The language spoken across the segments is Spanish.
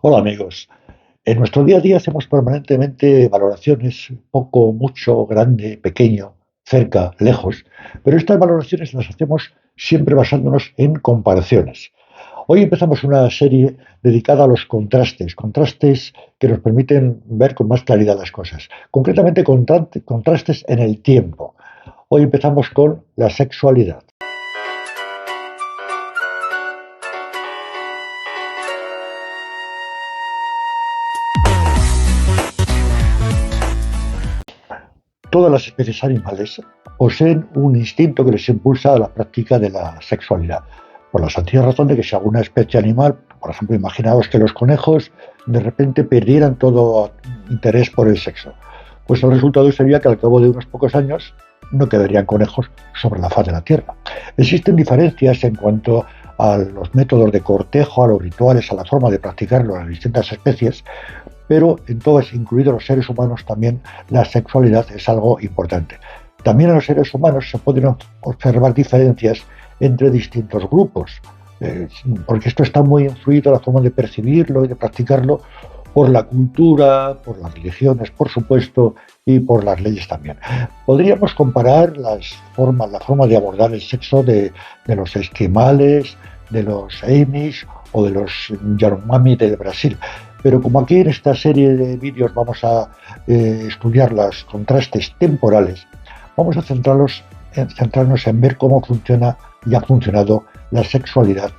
Hola amigos. En nuestro día a día hacemos permanentemente valoraciones, poco, mucho, grande, pequeño, cerca, lejos, pero estas valoraciones las hacemos siempre basándonos en comparaciones. Hoy empezamos una serie dedicada a los contrastes, contrastes que nos permiten ver con más claridad las cosas, concretamente contrastes en el tiempo. Hoy empezamos con la sexualidad. Todas las especies animales poseen un instinto que les impulsa a la práctica de la sexualidad. Por la sencilla razón de que si alguna especie animal, por ejemplo, imaginaos que los conejos de repente perdieran todo interés por el sexo, pues el resultado sería que al cabo de unos pocos años no quedarían conejos sobre la faz de la Tierra. Existen diferencias en cuanto a los métodos de cortejo, a los rituales, a la forma de practicarlo en las distintas especies, pero en todas, incluidos los seres humanos, también la sexualidad es algo importante. También en los seres humanos se pueden observar diferencias entre distintos grupos, porque esto está muy influido, la forma de percibirlo y de practicarlo, por la cultura, por las religiones, por supuesto, y por las leyes también. Podríamos comparar la forma de abordar el sexo de los esquimales, de los amish o de los yanomami del Brasil. Pero como aquí en esta serie de vídeos vamos a estudiar los contrastes temporales, vamos a centrarnos en ver cómo funciona y ha funcionado la sexualidad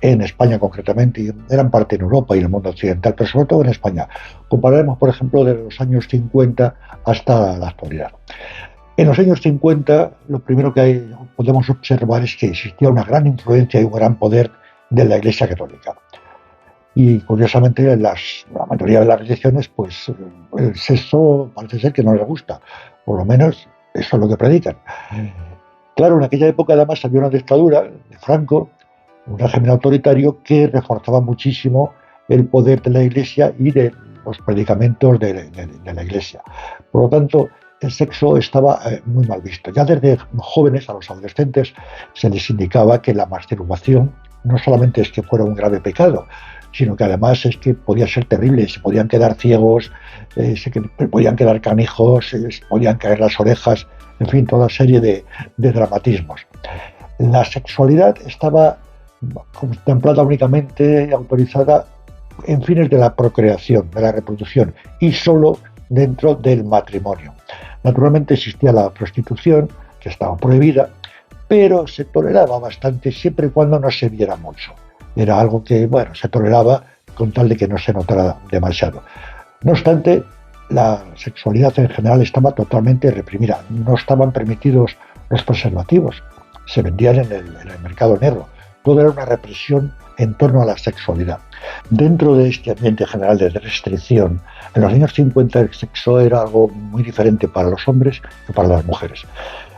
en España concretamente, y en gran parte en Europa y en el mundo occidental, pero sobre todo en España. Compararemos, por ejemplo, de los años 50 hasta la actualidad. En los años 50, lo primero que podemos observar es que existía una gran influencia y un gran poder de la Iglesia Católica. Y curiosamente la mayoría de las religiones, pues el sexo parece ser que no les gusta, por lo menos eso es lo que predican. Claro, en aquella época además había una dictadura de Franco, un régimen autoritario que reforzaba muchísimo el poder de la Iglesia y de los predicamentos de la Iglesia. Por lo tanto, el sexo estaba muy mal visto. Ya desde jóvenes, a los adolescentes, se les indicaba que la masturbación no solamente es que fuera un grave pecado, sino que además es que podía ser terrible, se podían quedar ciegos, se podían quedar canijos, se podían caer las orejas, en fin, toda serie de dramatismos. La sexualidad estaba contemplada únicamente y autorizada en fines de la procreación, de la reproducción, y solo dentro del matrimonio. Naturalmente existía la prostitución, que estaba prohibida, pero se toleraba bastante siempre y cuando no se viera mucho. Era algo que, bueno, se toleraba con tal de que no se notara demasiado. No obstante, la sexualidad en general estaba totalmente reprimida. No estaban permitidos los preservativos, se vendían en el mercado negro. Todo era una represión en torno a la sexualidad. Dentro de este ambiente general de restricción, en los años 50 el sexo era algo muy diferente para los hombres que para las mujeres.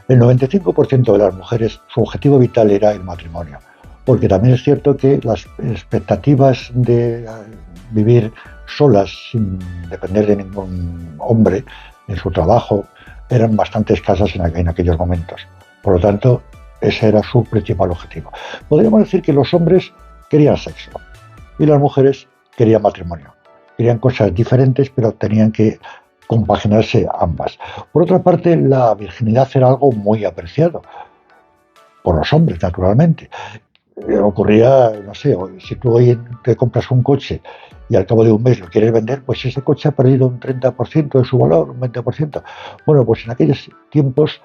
El 95% de las mujeres, su objetivo vital era el matrimonio, porque también es cierto que las expectativas de vivir solas sin depender de ningún hombre en su trabajo eran bastante escasas en aquellos momentos. Por lo tanto, ese era su principal objetivo. Podríamos decir que los hombres querían sexo y las mujeres querían matrimonio. Querían cosas diferentes, pero tenían que compaginarse ambas. Por otra parte, la virginidad era algo muy apreciado por los hombres, naturalmente. Ocurría, no sé, si tú hoy te compras un coche y al cabo de un mes lo quieres vender, pues ese coche ha perdido un 30% de su valor, un 20%. Bueno, pues en aquellos tiempos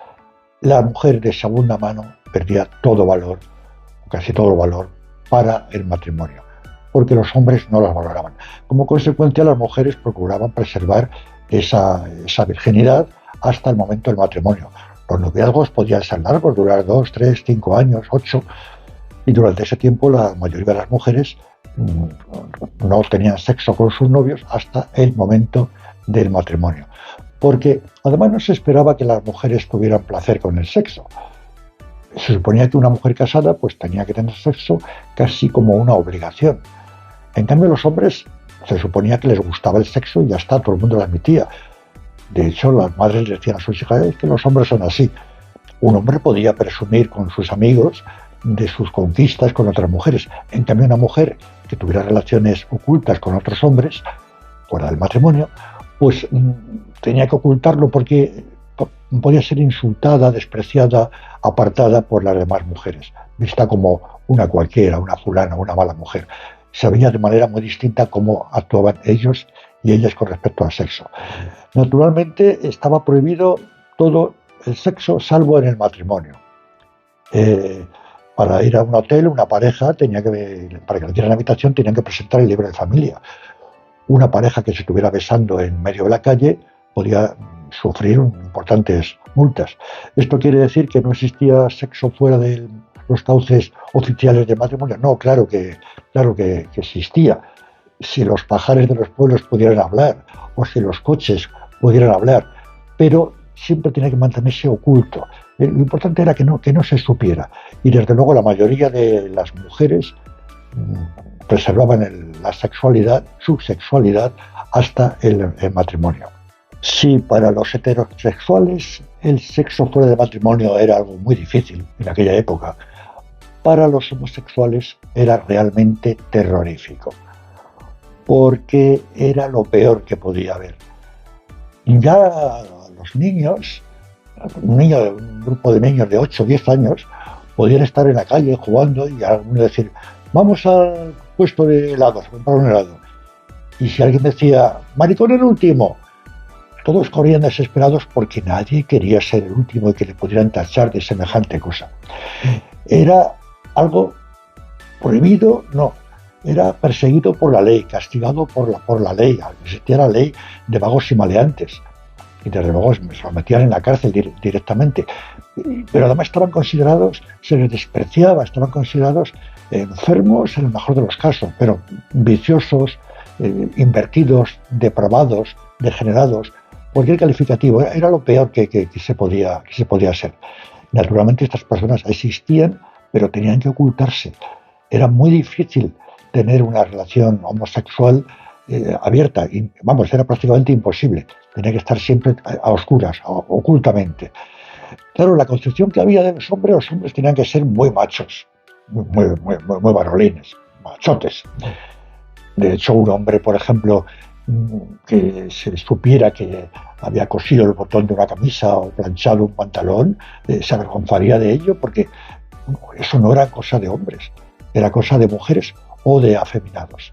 la mujer de segunda mano perdía todo valor, casi todo el valor, para el matrimonio, porque los hombres no las valoraban. Como consecuencia, las mujeres procuraban preservar esa virginidad hasta el momento del matrimonio. Los noviazgos podían ser largos, durar 2, 3, 5 años, 8, y durante ese tiempo la mayoría de las mujeres no tenían sexo con sus novios hasta el momento del matrimonio. Porque además no se esperaba que las mujeres tuvieran placer con el sexo. Se suponía que una mujer casada pues tenía que tener sexo casi como una obligación. En cambio, los hombres se suponía que les gustaba el sexo y ya está, todo el mundo lo admitía. De hecho, las madres les decían a sus hijas que los hombres son así. Un hombre podía presumir con sus amigos de sus conquistas con otras mujeres. En cambio, una mujer que tuviera relaciones ocultas con otros hombres, fuera del matrimonio, pues tenía que ocultarlo porque podía ser insultada, despreciada, apartada por las demás mujeres, vista como una cualquiera, una fulana, una mala mujer. Sabía de manera muy distinta cómo actuaban ellos y ellas con respecto al sexo. Naturalmente estaba prohibido todo el sexo salvo en el matrimonio. Para ir a un hotel, una pareja para que le dieran la habitación tenían que presentar el libro de familia. Una pareja que se estuviera besando en medio de la calle podía sufrir importantes multas. Esto quiere decir que no existía sexo fuera de los cauces oficiales de matrimonio. No, claro que existía. Si los pajares de los pueblos pudieran hablar o si los coches pudieran hablar, pero siempre tenía que mantenerse oculto. Lo importante era que no se supiera. Y desde luego la mayoría de las mujeres preservaban su sexualidad hasta el matrimonio. Si para los heterosexuales el sexo fuera de matrimonio era algo muy difícil en aquella época, para los homosexuales era realmente terrorífico, porque era lo peor que podía haber. Ya los niños, un grupo de niños de 8 o 10 años, podían estar en la calle jugando y alguno decir, vamos al puesto de helados, a comprar un helado. Y si alguien decía, maricón el último, todos corrían desesperados porque nadie quería ser el último y que le pudieran tachar de semejante cosa. Era algo prohibido, no. Era perseguido por la ley, castigado por la ley. Existía la ley de vagos y maleantes. Y desde luego se los metían en la cárcel directamente. Pero además se les despreciaba, estaban considerados enfermos en el mejor de los casos, pero viciosos, invertidos, depravados, degenerados, cualquier calificativo. Era lo peor que se podía ser. Naturalmente estas personas existían, pero tenían que ocultarse. Era muy difícil tener una relación homosexual abierta. Era prácticamente imposible. Tenía que estar siempre a oscuras, ocultamente. Claro, la concepción que había de los hombres tenían que ser muy machos, muy varolines, machotes. De hecho, un hombre, por ejemplo, que se supiera que había cosido el botón de una camisa o planchado un pantalón, se avergonzaría de ello, porque eso no era cosa de hombres, era cosa de mujeres o de afeminados.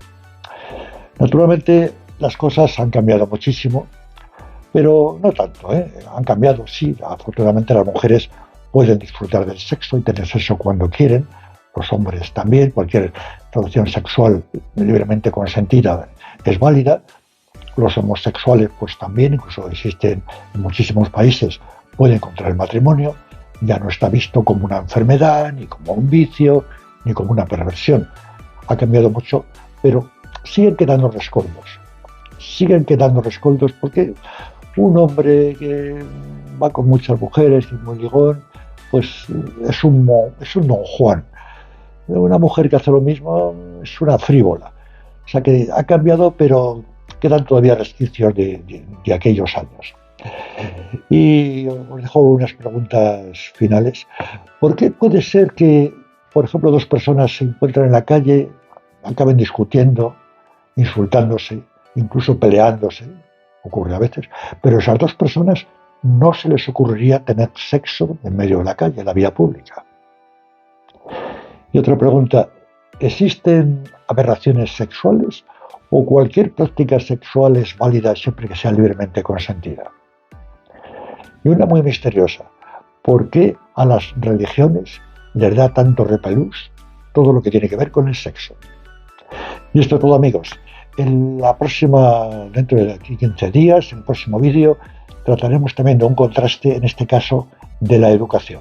Naturalmente, las cosas han cambiado muchísimo, pero no tanto, Han cambiado, sí. Afortunadamente las mujeres pueden disfrutar del sexo y tener sexo cuando quieren, los hombres también. Cualquier relación sexual libremente consentida es válida. Los homosexuales pues también, incluso existen en muchísimos países, pueden contraer matrimonio. Ya no está visto como una enfermedad, ni como un vicio, ni como una perversión. Ha cambiado mucho, pero siguen quedando rescoldos. Porque un hombre que va con muchas mujeres y muy ligón, pues es un don Juan. Una mujer que hace lo mismo es una frívola. O sea que ha cambiado, pero quedan todavía resquicios de aquellos años. Y os dejo unas preguntas finales. ¿Por qué puede ser que, por ejemplo, dos personas se encuentran en la calle, acaben discutiendo, insultándose, incluso peleándose? Ocurre a veces, pero a esas dos personas no se les ocurriría tener sexo en medio de la calle, en la vía pública? Y otra pregunta, ¿existen aberraciones sexuales o cualquier práctica sexual es válida siempre que sea libremente consentida? Y una muy misteriosa, ¿por qué a las religiones les da tanto repelús todo lo que tiene que ver con el sexo? Y esto es todo, amigos. Dentro de 15 días, en el próximo vídeo, trataremos también de un contraste, en este caso, de la educación.